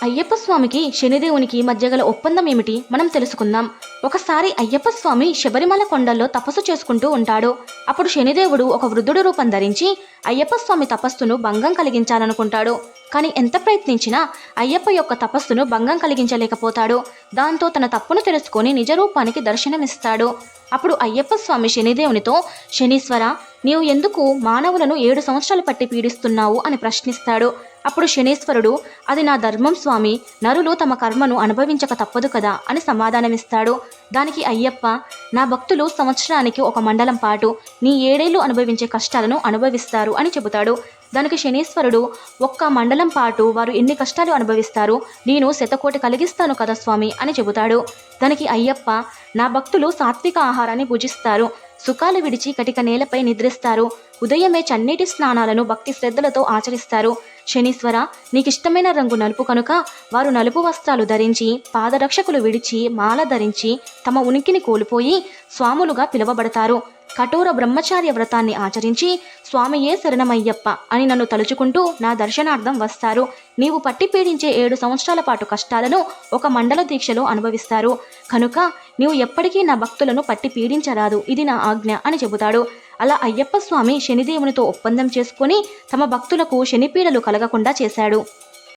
అయ్యప్ప స్వామికి శనిదేవునికి మధ్య గల ఒప్పందం ఏమిటి మనం తెలుసుకుందాం. ఒకసారి అయ్యప్ప స్వామి శబరిమల కొండల్లో తపస్సు చేసుకుంటూ ఉంటాడు. అప్పుడు శనిదేవుడు ఒక వృద్ధుడు రూపం ధరించి అయ్యప్ప స్వామి తపస్సును భంగం కలిగించాలనుకుంటాడు. కానీ ఎంత ప్రయత్నించినా అయ్యప్ప యొక్క తపస్సును భంగం కలిగించలేకపోతాడు. దాంతో తన తప్పును తెలుసుకొని నిజ రూపానికి దర్శనమిస్తాడు. అప్పుడు అయ్యప్ప స్వామి శనిదేవునితో, శనీశ్వర, నీవు ఎందుకు మానవులను 7 సంవత్సరాలు పట్టి పీడిస్తున్నావు అని ప్రశ్నిస్తాడు. అప్పుడు శనీశ్వరుడు, అది నా ధర్మం స్వామి, నరులు తమ కర్మను అనుభవించక తప్పదు కదా అని సమాధానమిస్తాడు. దానికి అయ్యప్ప, నా భక్తులు సంవత్సరానికి 1 మండలం పాటు నీ 7 ఏళ్ళు అనుభవించే కష్టాలను అనుభవిస్తారు అని చెబుతాడు. దానికి శనీశ్వరుడు, 1 మండలం పాటు వారు ఎన్ని కష్టాలు అనుభవిస్తారు, నేను 100 కలిగిస్తాను కదా స్వామి అని చెబుతాడు. దానికి అయ్యప్ప, నా భక్తులు సాత్విక ఆహారాన్ని భుజిస్తారు, సుఖాలు విడిచి కటిక నేలపై నిద్రిస్తారు, ఉదయమే చన్నీటి స్నానాలను భక్తి శ్రద్ధలతో ఆచరిస్తారు. శనీశ్వర, నీకిష్టమైన రంగు నలుపు కనుక వారు నలుపు వస్త్రాలు ధరించి, పాదరక్షకులు విడిచి, మాల ధరించి తమ ఉనికిని కోల్పోయి స్వాములుగా పిలువబడతారు. కఠోర బ్రహ్మచార్య వ్రతాన్ని ఆచరించి స్వామియే శరణమయ్యప్ప అని నన్ను తలుచుకుంటూ నా దర్శనార్థం వస్తారు. నీవు పట్టి పీడించే 7 సంవత్సరాల పాటు కష్టాలను 1 మండల దీక్షలో అనుభవిస్తారు. కనుక నీవు ఎప్పటికీ నా భక్తులను పట్టి పీడించరాదు, ఇది నా ఆజ్ఞ అని చెబుతాడు. అలా అయ్యప్ప స్వామి శనిదేవునితో ఒప్పందం చేసుకుని తమ భక్తులకు శనిపీడలు కలగకుండా చేశాడు.